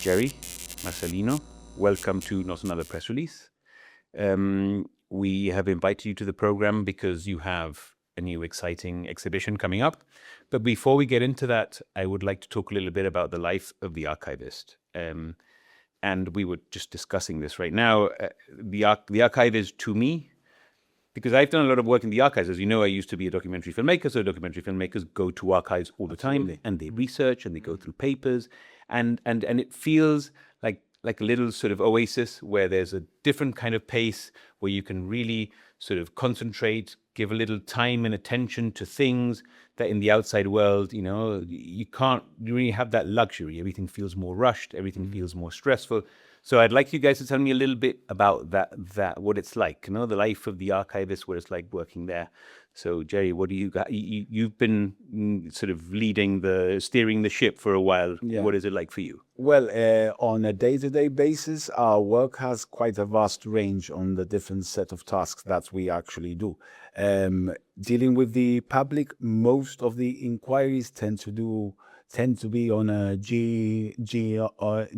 Jerry, Marcelino, welcome to Not Another Press Release. We have invited you to the program because you have a new exciting exhibition coming up. But before we get into that, I would like to talk a little bit about the life of the archivist. And we were just discussing this right now. The archivist, to me, because I've done a lot of work in the archives. As you know, I used to be a documentary filmmaker, so documentary filmmakers go to archives all the time, and they research and they go through papers, and it feels like a little sort of oasis where there's a different kind of pace where you can really sort of concentrate, give a little time and attention to things that in the outside world, you can't really have that luxury. Everything feels more rushed, everything feels more stressful. So I'd like you guys to tell me a little bit about that what it's like, the life of the archivist, what it's like working there. So Jerry, what do you got? You've been sort of steering the ship for a while. Yeah. What is it like for you? Well, on a day-to-day basis, our work has quite a vast range on the different set of tasks that we actually do. Dealing with the public, most of the inquiries tend to be on a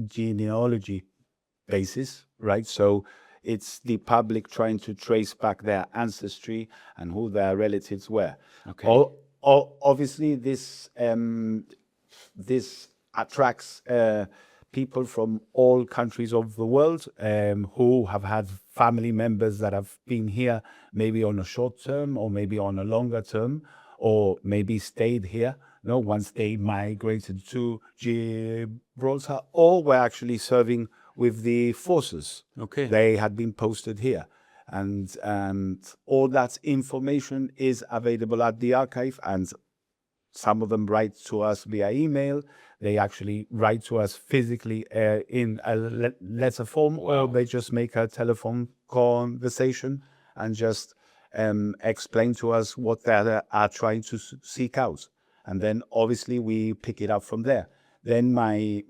genealogy basis, right? So it's the public trying to trace back their ancestry and who their relatives were. Okay. Obviously, this attracts people from all countries of the world who have had family members that have been here maybe on a short term or maybe on a longer term, or maybe stayed here once they migrated to Gibraltar, or were actually serving with the forces. Okay. They had been posted here. And all that information is available at the archive, and some of them write to us via email. They actually write to us physically in a letter form. Wow. Or they just make a telephone conversation and just explain to us what they are trying to seek out. And then obviously we pick it up from there. Then my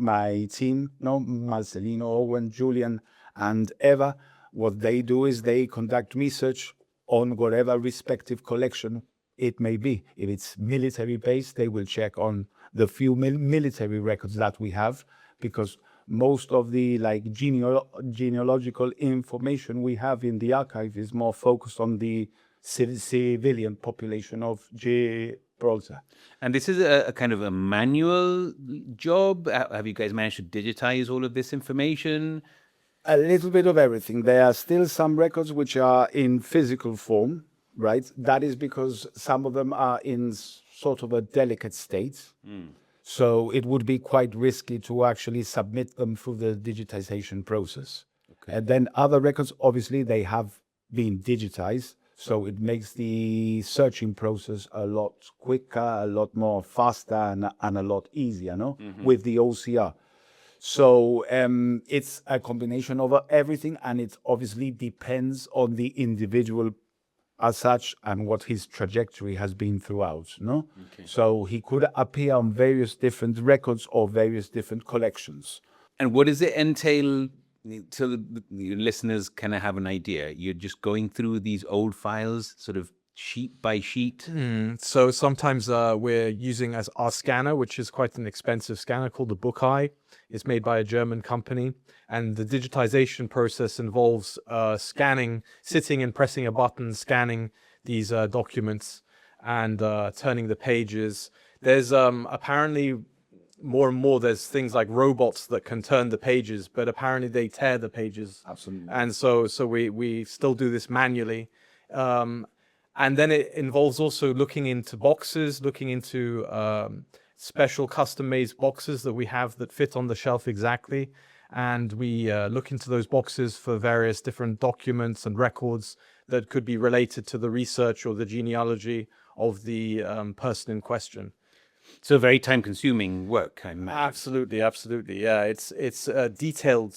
team, Marcelino, Owen, Julian, and Eva, what they do is they conduct research on whatever respective collection it may be. If it's military-based, they will check on the few military records that we have, because most of the genealogical information we have in the archive is more focused on the civilian population of Gibraltar. And this is a kind of a manual job? Have you guys managed to digitize all of this information? A little bit of everything. There are still some records which are in physical form, right? That is because some of them are in sort of a delicate state. So it would be quite risky to actually submit them through the digitization process. Okay. And then other records, obviously, they have been digitized. So it makes the searching process a lot quicker, a lot more faster, and a lot easier, with the OCR. So it's a combination of everything, and it obviously depends on the individual as such and what his trajectory has been throughout, Okay. So he could appear on various different records or various different collections. And what does it entail? So the listeners kind of have an idea. You're just going through these old files, sort of sheet by sheet. So sometimes we're using as our scanner, which is quite an expensive scanner called the Book Eye. It's made by a German company, and the digitization process involves scanning, sitting and pressing a button, scanning these documents and turning the pages. There's apparently more and more, there's things like robots that can turn the pages, but apparently they tear the pages. Absolutely. And so we still do this manually. And then it involves also looking into boxes, looking into special custom-made boxes that we have that fit on the shelf exactly. And we look into those boxes for various different documents and records that could be related to the research or the genealogy of the person in question. So very time-consuming work, I imagine. Absolutely. Yeah, it's a detailed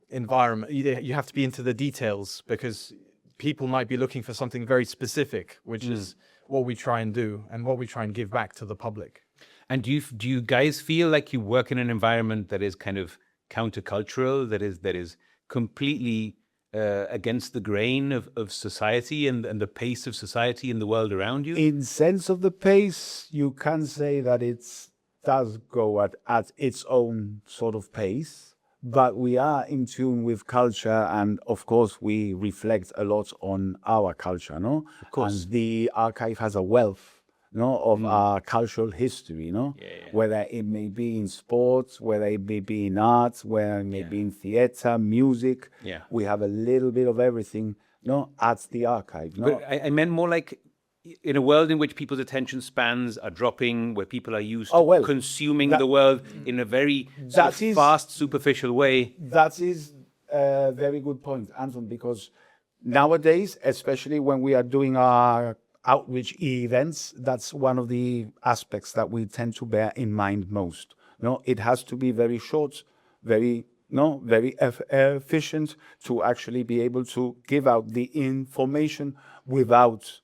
environment. You have to be into the details because people might be looking for something very specific, which is what we try and do and what we try and give back to the public. And do you guys feel like you work in an environment that is kind of countercultural, that is completely against the grain of society and the pace of society in the world around you? In sense of the pace, you can say that it's does go at its own sort of pace, but we are in tune with culture, and of course we reflect a lot on our culture, no? Of course. And the archive has a wealth, no, of our cultural history, no? Whether it may be in sports, whether it may be in arts, whether it may be in theater, music. Yeah. We have a little bit of everything, no, at the archive, no? But I meant more like in a world in which people's attention spans are dropping, where people are used Oh, to well, consuming that- the world in a very sort that of is- fast, superficial way. That is a very good point, Anton, because nowadays, especially when we are doing our outreach events, that's one of the aspects that we tend to bear in mind most. No, it has to be very short, very efficient to actually be able to give out the information without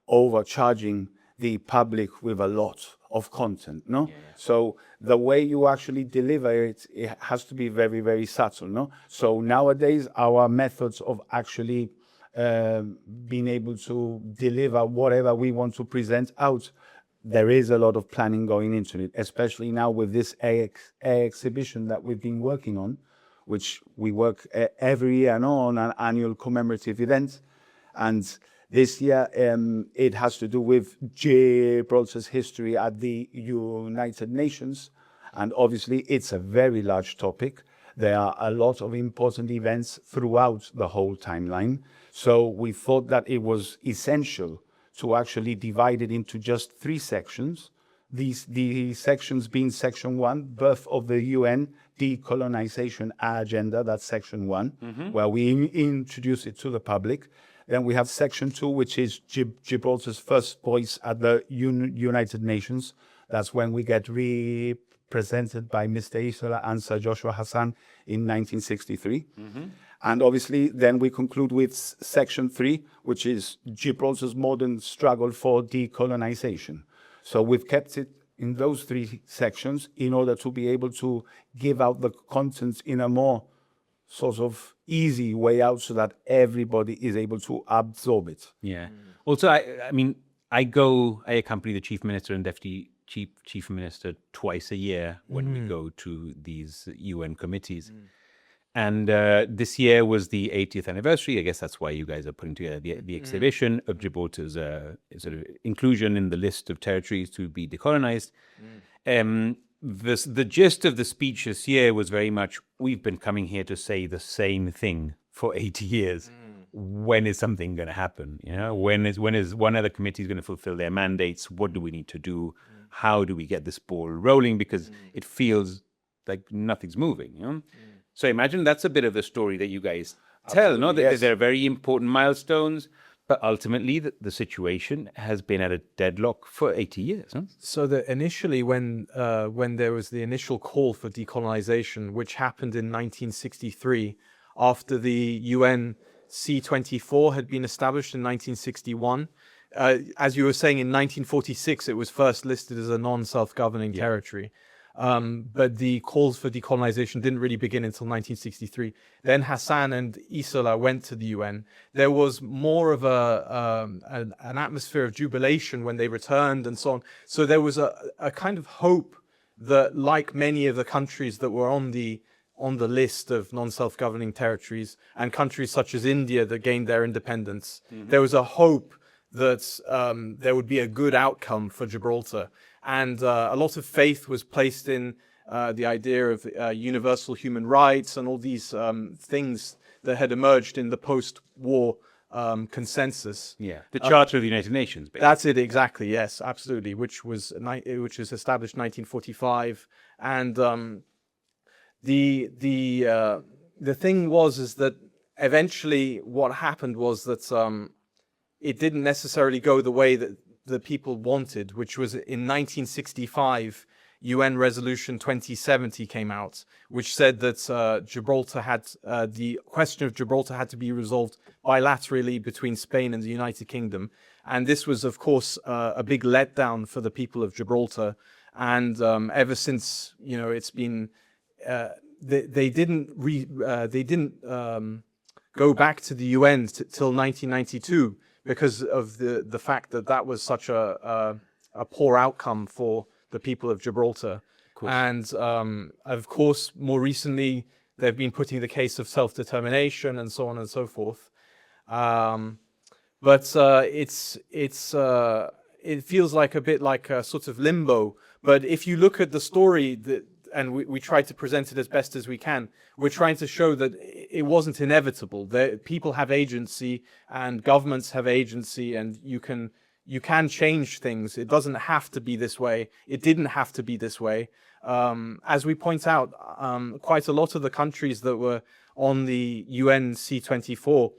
overcharging the public with a lot of content, no? So the way you actually deliver it, it has to be very, very subtle, no? So nowadays, our methods of actually being able to deliver whatever we want to present out, there is a lot of planning going into it, especially now with this exhibition that we've been working on, which we work every year on an annual commemorative event. And this year, it has to do with Gibraltar's history at the United Nations. And obviously, it's a very large topic. There are a lot of important events throughout the whole timeline. So we thought that it was essential to actually divide it into just 3 sections. The sections being section 1, birth of the UN decolonization agenda, that's section 1, where we introduce it to the public. Then we have section 2, which is Gibraltar's first voice at the United Nations. That's when we get represented by Mr. Isola and Sir Joshua Hassan in 1963. And obviously, then we conclude with section 3, which is Gibraltar's modern struggle for decolonization. So we've kept it in those 3 sections in order to be able to give out the contents in a more sort of easy way out so that everybody is able to absorb it. Yeah. Also, I mean, I accompany the Chief Minister and Deputy Chief Minister twice a year when we go to these UN committees. And this year was the 80th anniversary. I guess that's why you guys are putting together the exhibition of Gibraltar's sort of inclusion in the list of territories to be decolonized. The gist of the speech this year was very much, we've been coming here to say the same thing for 80 years. When is something going to happen? You know, when is one other committee going to fulfill their mandates? What do we need to do? How do we get this ball rolling? Because it feels like nothing's moving, you know? So imagine that's a bit of the story that you guys tell, no? That there are very important milestones, but ultimately the situation has been at a deadlock for 80 years. Huh? So that initially, when there was the initial call for decolonization, which happened in 1963, after the UN C-24 had been established in 1961, as you were saying, in 1946, it was first listed as a non-self-governing territory. But the calls for decolonization didn't really begin until 1963. Then Hassan and Isola went to the UN. There was more of an atmosphere of jubilation when they returned and so on. So there was a kind of hope that, like many of the countries that were on the list of non-self-governing territories, and countries such as India that gained their independence, there was a hope that there would be a good outcome for Gibraltar. And a lot of faith was placed in the idea of universal human rights and all these things that had emerged in the post-war consensus. Yeah, the Charter of the United Nations. Basically. That's it, exactly. Yes, absolutely. Which was established 1945, and the thing was that eventually what happened was that it didn't necessarily go the way that the people wanted, which was in 1965, UN Resolution 2070 came out, which said that Gibraltar had the question of Gibraltar had to be resolved bilaterally between Spain and the United Kingdom, and this was, of course, a big letdown for the people of Gibraltar. And ever since, you know, it's been they didn't go back to the UN till 1992. Because of the fact that was such a poor outcome for the people of Gibraltar. course. And of course, more recently, they've been putting the case of self-determination and so on and so forth. But it feels like a bit like a sort of limbo. But if you look at the story, and we try to present it as best as we can, we're trying to show that it wasn't inevitable. People have agency and governments have agency, and you can change things. It doesn't have to be this way. It didn't have to be this way. As we point out, quite a lot of the countries that were on the UN C24,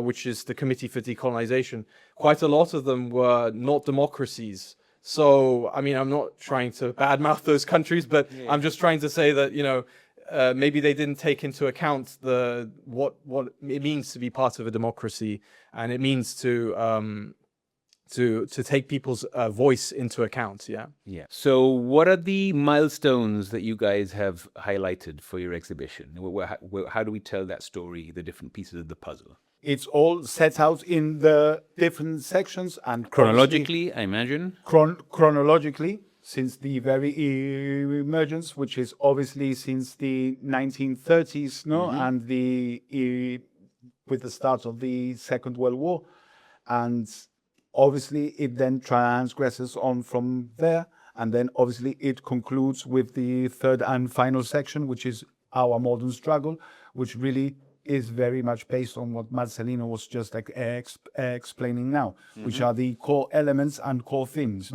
which is the Committee for Decolonisation, quite a lot of them were not democracies. So, I mean, I'm not trying to badmouth those countries, but I'm just trying to say that, maybe they didn't take into account what it means to be part of a democracy, and it means to take people's voice into account. Yeah. So what are the milestones that you guys have highlighted for your exhibition? How do we tell that story, the different pieces of the puzzle? It's all set out in the different sections and Chronologically, I imagine? Chronologically, since the very emergence, which is obviously since the 1930s, and with the start of the Second World War. And obviously it then transgresses on from there. And then obviously it concludes with the third and final section, which is our modern struggle, which really is very much based on what Marcelino was just explaining now, which are the core elements and core themes,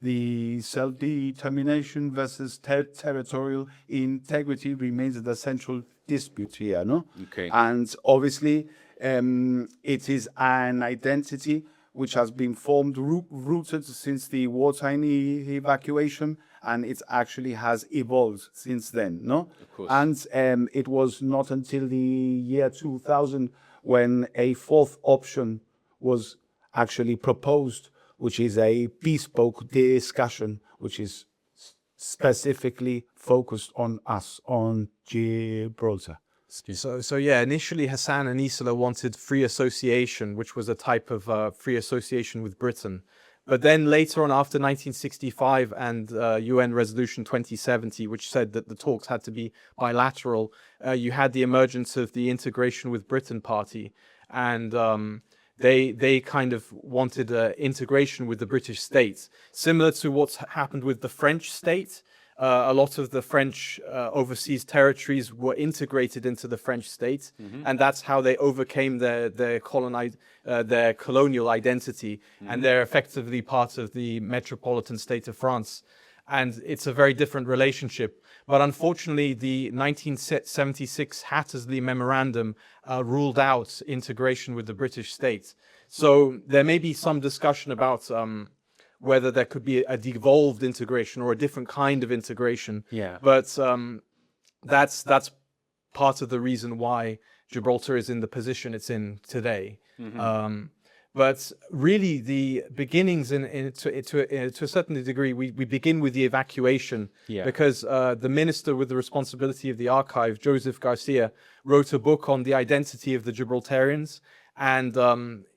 the self-determination versus territorial integrity remains the central dispute here, Okay. And obviously, it is an identity which has been formed, rooted since the wartime evacuation, and it actually has evolved since then, Of course. And it was not until the year 2000 when a fourth option was actually proposed, which is a bespoke discussion, which is specifically focused on us, on Gibraltar. So yeah, initially Hassan and Isola wanted free association, which was a type of free association with Britain. But then later on, after 1965 and UN Resolution 2070, which said that the talks had to be bilateral, you had the emergence of the Integration with Britain Party. And they kind of wanted integration with the British state, similar to what's happened with the French state. A lot of the French overseas territories were integrated into the French state, and that's how they overcame their colonial identity, and they're effectively part of the metropolitan state of France. And it's a very different relationship. But unfortunately, the 1976 Hattersley Memorandum ruled out integration with the British state. So there may be some discussion about whether there could be a devolved integration or a different kind of integration. Yeah. But that's part of the reason why Gibraltar is in the position it's in today. But really, the beginnings, to a certain degree, we begin with the evacuation, because the minister with the responsibility of the archive, Joseph Garcia, wrote a book on the identity of the Gibraltarians. And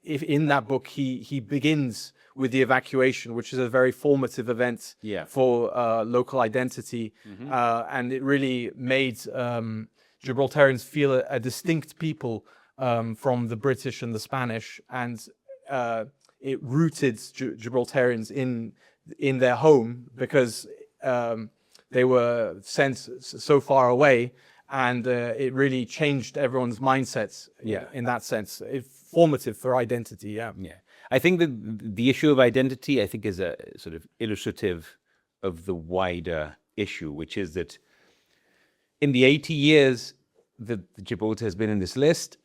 in that book, he begins with the evacuation, which is a very formative event for local identity. And it really made Gibraltarians feel a distinct people from the British and the Spanish. And it rooted Gibraltarians in their home, because they were sent so far away. And it really changed everyone's mindsets in that sense. It's formative for identity, I think that the issue of identity, I think, is a sort of illustrative of the wider issue, which is that in the 80 years that Gibraltar has been in this list,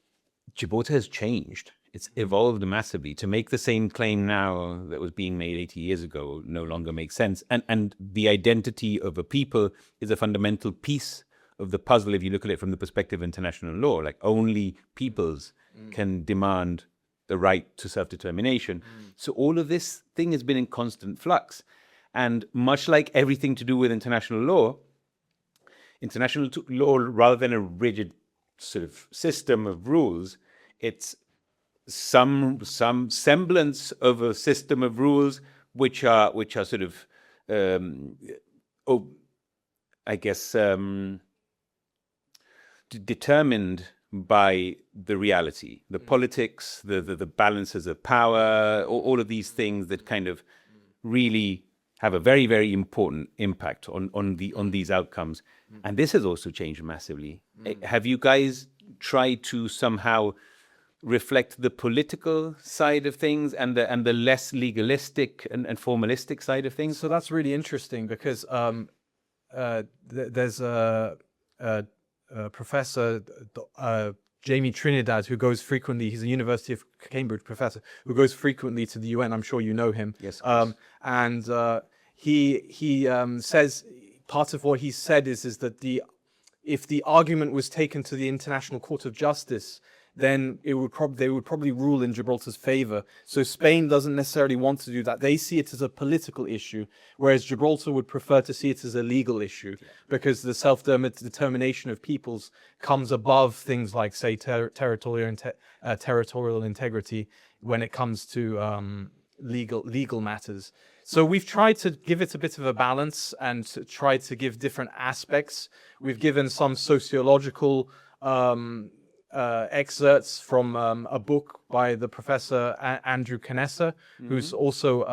Gibraltar has changed. It's evolved massively. To make the same claim now that was being made 80 years ago no longer makes sense. And the identity of a people is a fundamental piece of the puzzle if you look at it from the perspective of international law. Like, only peoples can demand the right to self-determination. So all of this thing has been in constant flux. And much like everything to do with international law, rather than a rigid sort of system of rules, it's some semblance of a system of rules which are sort of um, oh, I guess, determined by the reality, the politics, the balances of power, all of these things that kind of really have a very, very important impact on these outcomes. And this has also changed massively. Have you guys tried to somehow reflect the political side of things and the less legalistic and formalistic side of things? So that's really interesting because there's a professor, Jamie Trinidad, who goes frequently. He's a University of Cambridge professor who goes frequently to the UN. I'm sure you know him. Yes. And he says part of what he said is that if the argument was taken to the International Court of Justice, then they would probably rule in Gibraltar's favor. So Spain doesn't necessarily want to do that. They see it as a political issue, whereas Gibraltar would prefer to see it as a legal issue, because the self-determination of peoples comes above things like, say, territorial integrity when it comes to legal matters. So we've tried to give it a bit of a balance and to try to give different aspects. We've given some sociological excerpts from a book by the professor Andrew Canessa, who's also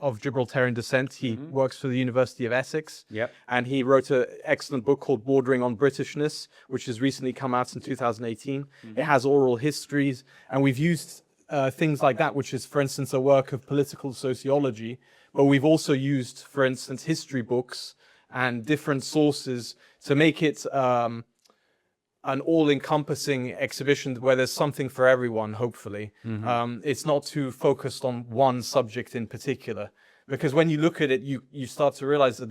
of Gibraltarian descent. He works for the University of Essex. Yep. And he wrote an excellent book called Bordering on Britishness, which has recently come out in 2018. It has oral histories, and we've used things like that, which is, for instance, a work of political sociology, but we've also used, for instance, history books and different sources to make it an all-encompassing exhibition where there's something for everyone, hopefully. It's not too focused on one subject in particular, because when you look at it, you start to realize that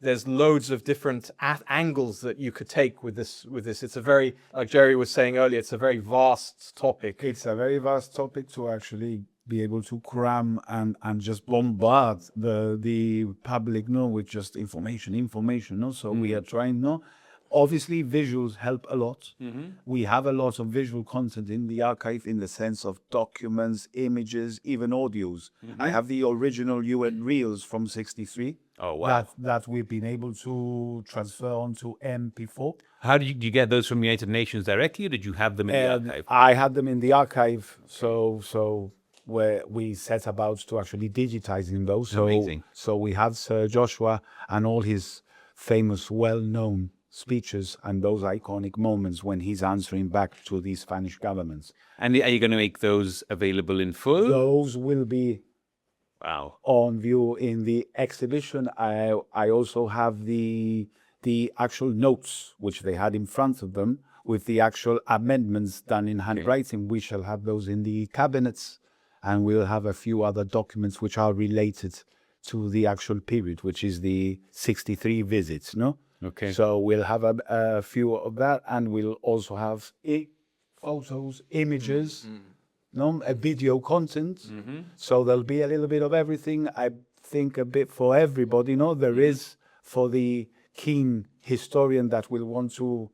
there's loads of different angles that you could take with this. It's a very, like Jerry was saying earlier, it's a very vast topic. It's a very vast topic to actually be able to cram and just bombard the public, with just information, So we are trying, Obviously, visuals help a lot. We have a lot of visual content in the archive in the sense of documents, images, even audios. I have the original UN reels from '63. Oh, wow. That we've been able to transfer onto MP4. How do you get those from the United Nations directly, or did you have them in the archive? I had them in the archive, so where we set about to actually digitizing those. So, Amazing. So we have Sir Joshua and all his famous, well-known speeches and those iconic moments when he's answering back to the Spanish governments. And are you going to make those available in full? Those will be Wow. on view in the exhibition. I also have the actual notes which they had in front of them with the actual amendments done in handwriting. We shall have those in the cabinets, and we'll have a few other documents which are related to the actual period, which is the 63 visits, Okay. So we'll have a few of that, and we'll also have photos, images, a video content. So there'll be a little bit of everything. I think a bit for everybody. There is for the keen historian that will want to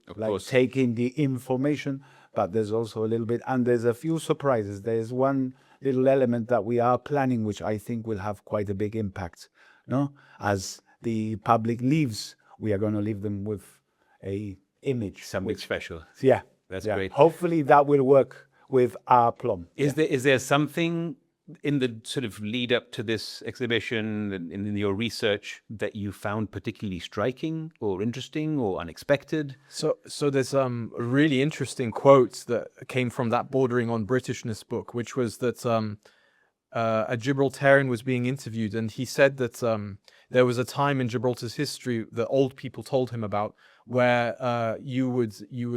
take in the information, but there's also a little bit, and there's a few surprises. There's one little element that we are planning, which I think will have quite a big impact. As the public leaves, we are going to leave them with a image. Something special. Yeah. That's great. Hopefully that will work with our plum. Is there something in the sort of lead up to this exhibition and in your research that you found particularly striking or interesting or unexpected? So there's a really interesting quote that came from that Bordering on Britishness book, which was that a Gibraltarian was being interviewed, and he said that there was a time in Gibraltar's history that old people told him about where you would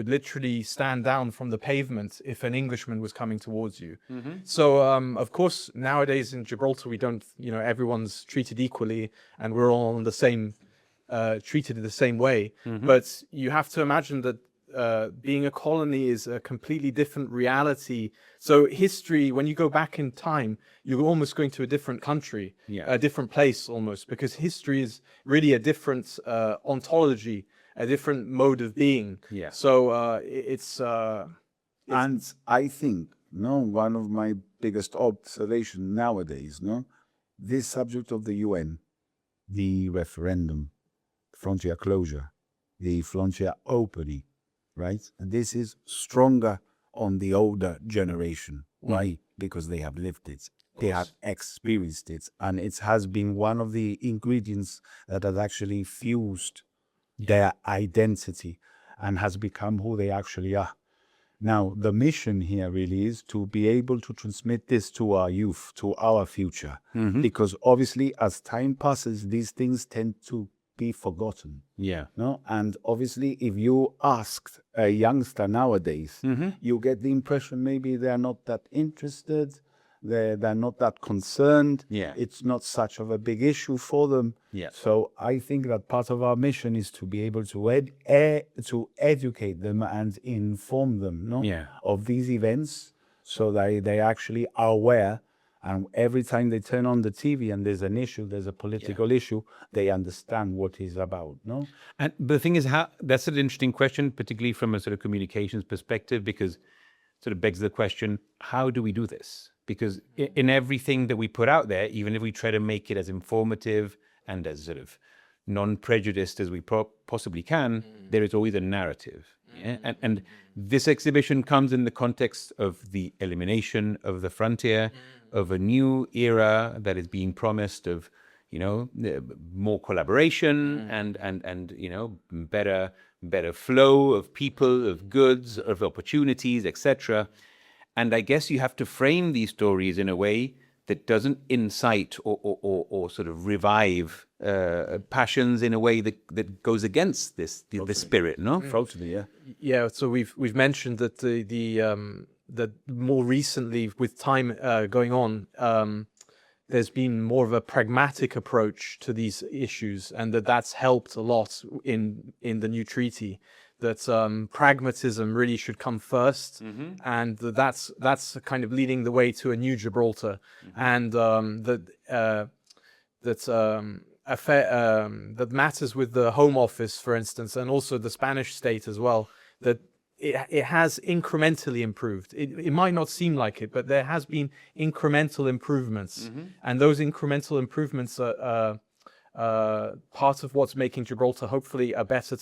literally stand down from the pavement if an Englishman was coming towards you. So of course nowadays in Gibraltar we don't, everyone's treated equally and we're all on the same treated in the same way. But you have to imagine that being a colony is a completely different reality. So history, when you go back in time, you're almost going to a different country, a different place almost, because history is really a different ontology, a different mode of being. So it's and I think one of my biggest observations nowadays, this subject of the UN the referendum, frontier closure, the frontier opening, right? And this is stronger on the older generation. Why? Because they have lived it. They have experienced it. And it has been one of the ingredients that has actually fused their identity and has become who they actually are. Now, the mission here really is to be able to transmit this to our youth, to our future, because obviously as time passes, these things tend to be forgotten. Yeah. No? And obviously, if you asked a youngster nowadays, you get the impression maybe they're not that interested, they're not that concerned. Yeah. It's not such of a big issue for them. Yeah. So I think that part of our mission is to be able to to educate them and inform them, no, Yeah. of these events, so that they actually are aware. And every time they turn on the TV and there's an issue, there's a political issue, they understand what it's about, no? And the thing is, that's an interesting question, particularly from a sort of communications perspective, because sort of begs the question, how do we do this? Because in everything that we put out there, even if we try to make it as informative and as sort of non-prejudiced as we possibly can, there is always a narrative. Yeah? And this exhibition comes in the context of the elimination of the frontier, of a new era that is being promised of, you know, more collaboration and you know, better flow of people, of goods, of opportunities, etc. And I guess you have to frame these stories in a way that doesn't incite or sort of revive passions in a way that goes against this spirit, no? Totally, yeah. Yeah, so we've mentioned that that more recently, with time going on, there's been more of a pragmatic approach to these issues, and that's helped a lot in the new treaty. That pragmatism really should come first, and that's kind of leading the way to a new Gibraltar, and that matters with the Home Office, for instance, and also the Spanish state as well. That it has incrementally improved. It might not seem like it, but there has been incremental improvements, and those incremental improvements are part of what's making Gibraltar hopefully a better,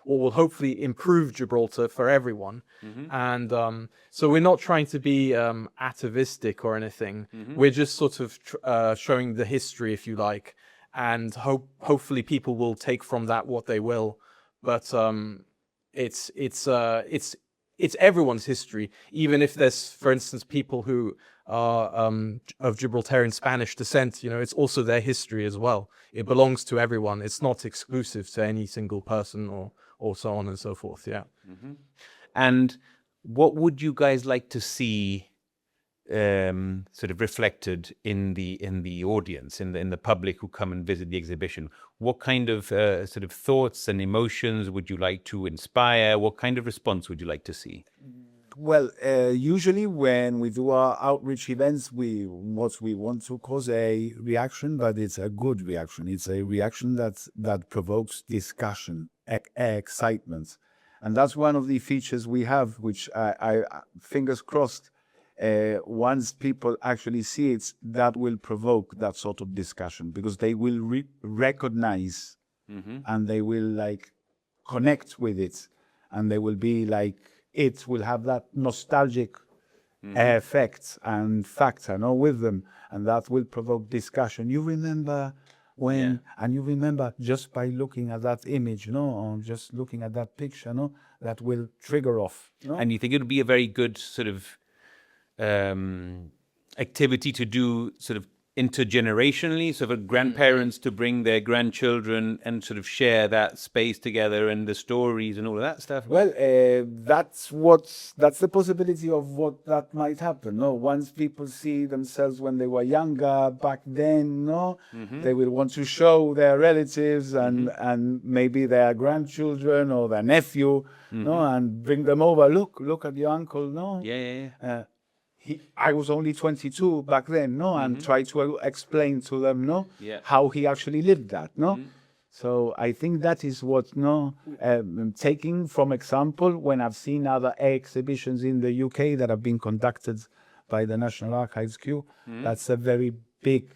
or will hopefully improve Gibraltar for everyone. And so we're not trying to be atavistic or anything. We're just sort of showing the history, if you like, and hopefully people will take from that what they will. But it's everyone's history, even if there's, for instance, people who are of Gibraltarian Spanish descent. You know, it's also their history as well. It belongs to everyone. It's not exclusive to any single person or so on and so forth. Yeah. And what would you guys like to see sort of reflected in the audience, in the public who come and visit the exhibition? What kind of sort of thoughts and emotions would you like to inspire? What kind of response would you like to see? Well, usually when we do our outreach events, we want to cause a reaction, but it's a good reaction. It's a reaction that provokes discussion, excitement, and that's one of the features we have. Which I fingers crossed, once people actually see it, that will provoke that sort of discussion, because they will recognize and they will like connect with it, and they will be like, it will have that nostalgic effect and factor, no, with them, and that will provoke discussion. You remember when, and you remember just by looking at that image, no, or just looking at that picture, no, that will trigger off. No? And you think it would be a very good sort of activity to do sort of intergenerationally, so for grandparents to bring their grandchildren and sort of share that space together and the stories and all of that stuff? Well, that's the possibility of what that might happen. No, once people see themselves when they were younger back then, no, they will want to show their relatives and maybe their grandchildren or their nephew, no, and bring them over. Look at your uncle, no. Yeah. I was only 22 back then, no, and try to explain to them, no, how he actually lived that, no. So I think that is what, no, taking from example, when I've seen other exhibitions in the UK that have been conducted by the National Archives Q, that's a very big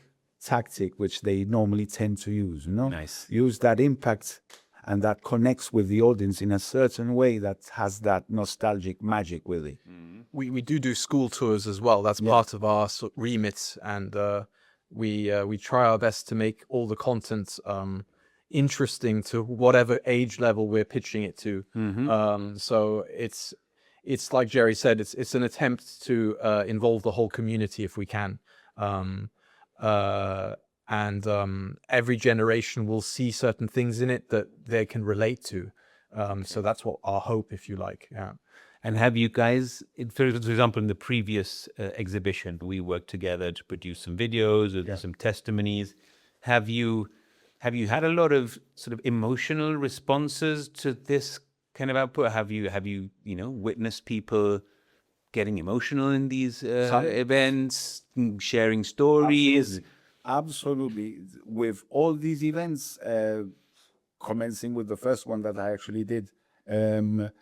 tactic which they normally tend to use, you know? Nice. Use that impact and that connects with the audience in a certain way that has that nostalgic magic with it. We do school tours as well. That's part of our remit, and we try our best to make all the content interesting to whatever age level we're pitching it to. So it's like Jerry said, it's an attempt to involve the whole community if we can. And every generation will see certain things in it that they can relate to. So that's what our hope, if you like. Yeah. And have you guys, for example, in the previous exhibition, we worked together to produce some videos and some testimonies. Have you had a lot of sort of emotional responses to this kind of output? Have you witnessed people getting emotional in these events, sharing stories? Absolutely. With all these events, commencing with the first one that I actually did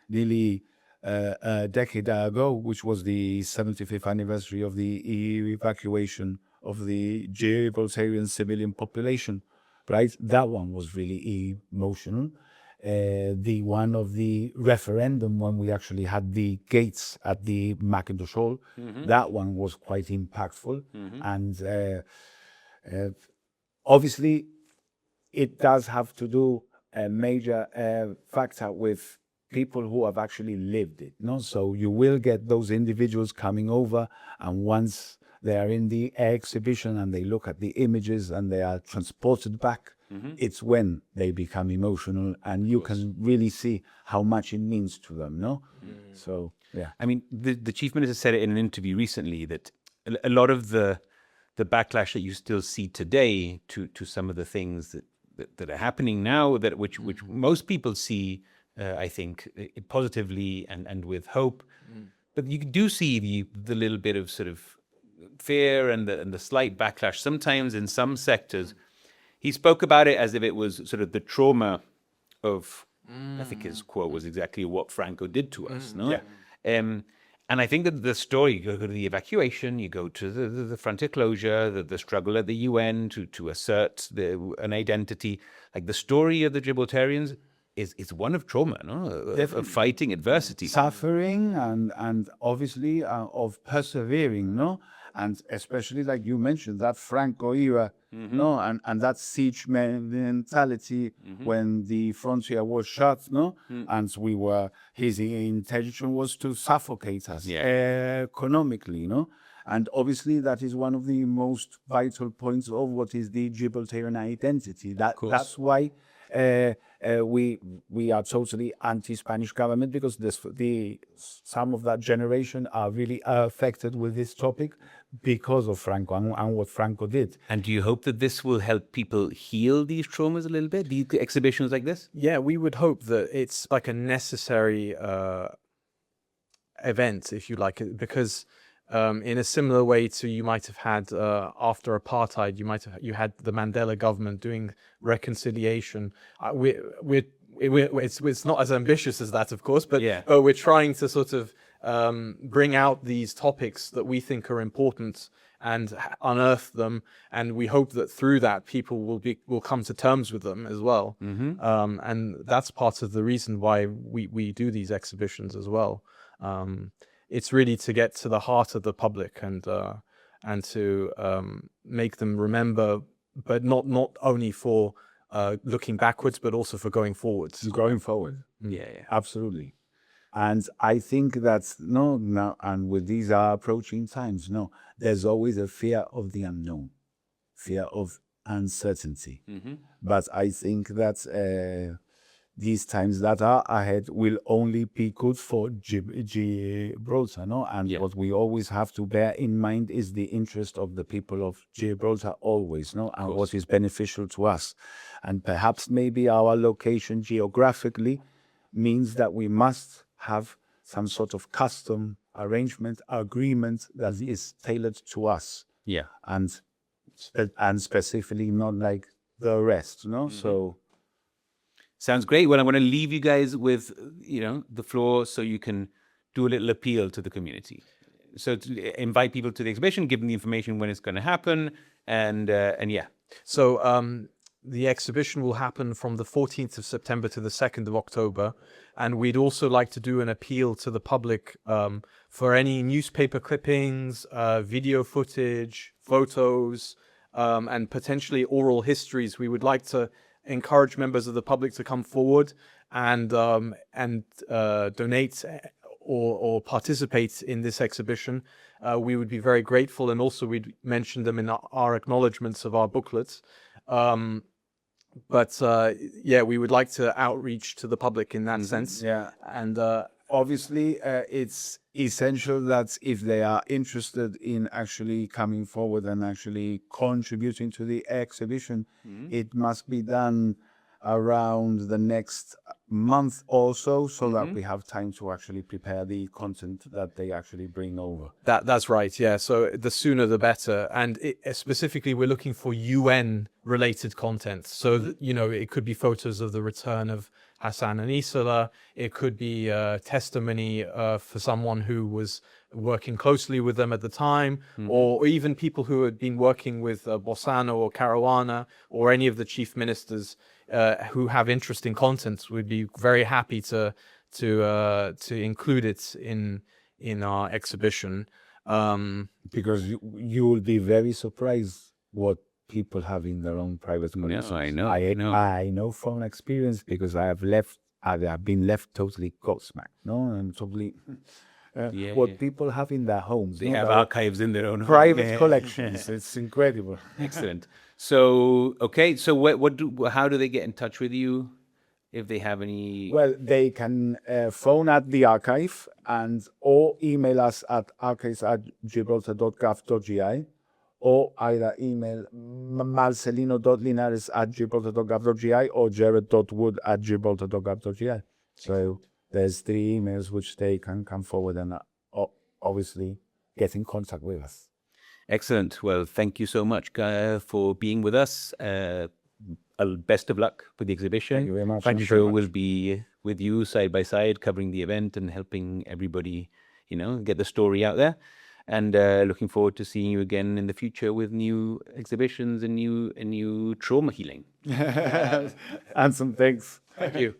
nearly a decade ago, which was the 75th anniversary of the evacuation of the Gibraltarian civilian population, right? That one was really emotional. The one of the referendum, when we actually had the gates at the Macintosh Hall, that one was quite impactful. And obviously, it does have to do a major factor with people who have actually lived it. No, so you will get those individuals coming over, and once they are in the exhibition and they look at the images and they are transported back, it's when they become emotional, and you can really see how much it means to them. No, so yeah. I mean, the chief minister said it in an interview recently that a lot of the backlash that you still see today to some of the things that are happening now, that which most people see, I think, positively and with hope, but you do see the little bit of sort of fear and the slight backlash sometimes in some sectors. He spoke about it as if it was sort of the trauma of, I think his quote was exactly what Franco did to us. No, Yeah. and I think that the story, you go to the evacuation, you go to the frontier closure, the struggle at the UN to assert an identity, like the story of the Gibraltarians is one of trauma, no? Of fighting adversity. Suffering and obviously of persevering, no? And especially like you mentioned, that Franco era, no? And that siege mentality when the frontier was shut, no? And his intention was to suffocate us economically, no? And obviously that is one of the most vital points of what is the Gibraltarian identity. That's why we are totally anti-Spanish government, because some of that generation are really affected with this topic because of Franco and what Franco did. And do you hope that this will help people heal these traumas a little bit, these exhibitions like this? Yeah, we would hope that it's like a necessary event, if you like, because in a similar way to you might have had after apartheid, you had the Mandela government doing reconciliation. It's not as ambitious as that, of course, but we're trying to sort of bring out these topics that we think are important and unearth them, and we hope that through that people will come to terms with them as well. And that's part of the reason why we do these exhibitions as well. It's really to get to the heart of the public and to make them remember, but not only for looking backwards, but also for going forwards. Going forward. Yeah. Absolutely. And I think that's now, and with these approaching times, there's always a fear of the unknown, fear of uncertainty. But I think that these times that are ahead will only be good for Gibraltar, And what we always have to bear in mind is the interest of the people of Gibraltar always, and what is beneficial to us. And perhaps maybe our location geographically means that we must have some sort of custom arrangement, agreement that is tailored to us. Yeah. And specifically not like the rest, So sounds great. Well, I'm going to leave you guys with, the floor so you can do a little appeal to the community. So to invite people to the exhibition, give them the information when it's going to happen, and yeah. So the exhibition will happen from the 14th of September to the 2nd of October. And we'd also like to do an appeal to the public for any newspaper clippings, video footage, photos, and potentially oral histories. We would like to encourage members of the public to come forward and donate or participate in this exhibition. We would be very grateful, and also we'd mention them in our acknowledgements of our booklets. But yeah, we would like to outreach to the public in that sense. Yeah. And Obviously, it's essential that if they are interested in actually coming forward and actually contributing to the exhibition, it must be done around the next month or so that we have time to actually prepare the content that they actually bring over. that's right, yeah. So the sooner the better. And specifically, we're looking for UN related content. So, it could be photos of the return of Hassan and Isola. It could be testimony for someone who was working closely with them at the time, or even people who had been working with Bossano or Caruana or any of the chief ministers who have interesting content. We'd be very happy to include it in our exhibition. Because you will be very surprised what people have in their own private collections. I know. I know from experience, because I have been left totally gobsmacked, and totally what people have in their homes. They have archives in their own private collections. It's incredible. Excellent. So, okay. So how do they get in touch with you if they have any? Well, they can phone at the archive or email us at archives@gibraltar.gov.gi, or either email marcelino.linares@gibraltar.gov.gi or gerard.wood@gibraltar.gov.gi. So there's 3 emails which they can come forward and obviously get in contact with us. Excellent. Well, thank you so much for being with us. Best of luck with the exhibition. Thank you very much. Thank you. Sure, we'll be with you side by side, covering the event and helping everybody, get the story out there. And looking forward to seeing you again in the future with new exhibitions and new trauma healing. And some thanks. Thank you.